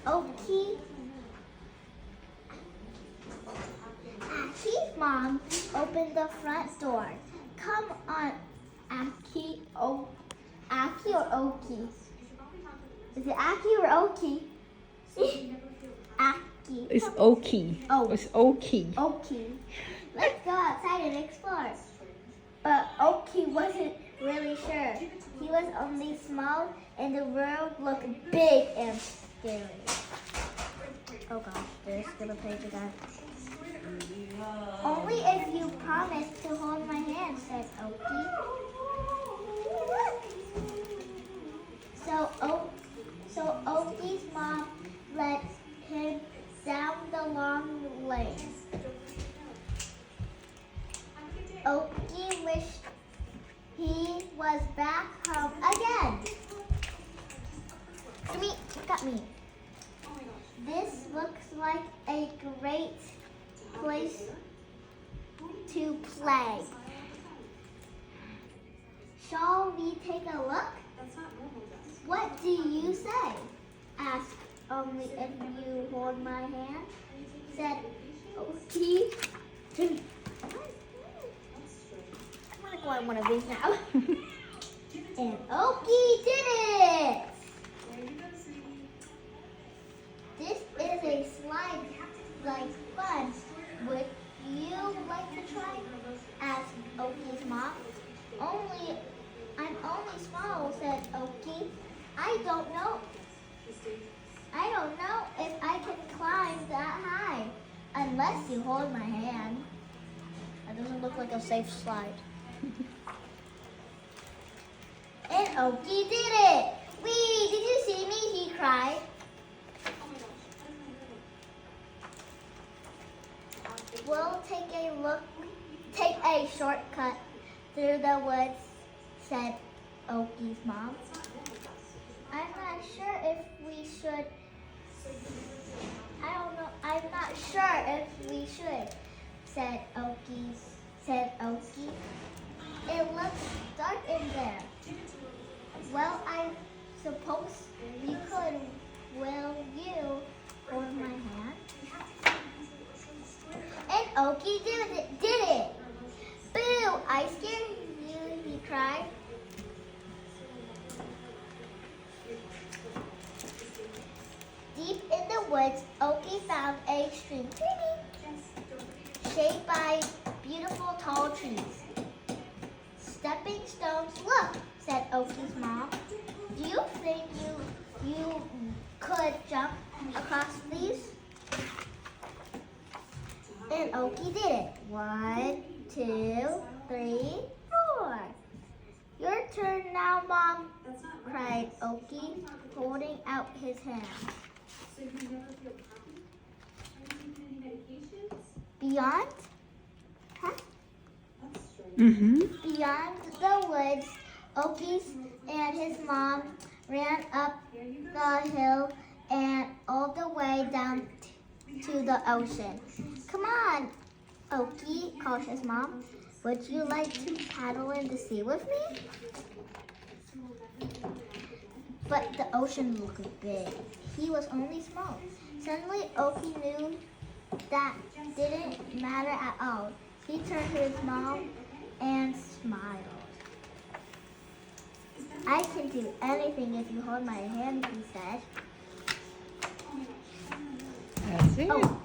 Aki's mom opened the front door. Come on, Aki. Oh, Aki or Oki? Is it Aki or Oki? Aki. It's Oki. Oh. It's Oki. Oki. Let's go outside and explore. But Oki wasn't really sure. He was only small and the world looked big and scary. Oh gosh, there's still a page again. Only if you promise to hold my hand, said Oki. So Oki's mom led him down the long lane. Oki wished he was back home again. Got me. This looks like a great place to play. Shall we take a look? What do you say? Asked only if you hold my hand, said Oki. I want to go on one of these now. And Oki did it! This is a slide like fun. Would you like to try? Asked Oki's mom. I'm only small, said Oki. I don't know if I can climb that high unless you hold my hand. That doesn't look like a safe slide. And Oki did it! Wee, did you see me? He cried. We'll take a shortcut through the woods, said Oki's mom. I'm not sure if we should. I'm not sure if we should, said Oki. It looks dark in there. Well, I suppose we could. Will you hold my hand? And Oki did it. Boo! I scared you, he cried. Deep in the woods, Oki found a stream shaped by beautiful tall trees. Stepping stones, look, said Oki's mom. Do you think you could jump across these? And Oki did it. 1, 2, 3, 4. Your turn now, Mom, cried Oki, holding out his hand. Beyond? Huh? Beyond the woods, Oki and his mom ran up the hill and all the way down to the ocean. Come on, Oki, called his mom. Would you like to paddle in the sea with me? But the ocean looked big. He was only small. Suddenly, Oki knew that didn't matter at all. He turned to his mom and smiled. I can do anything if you hold my hand, he said. That's it. Oh.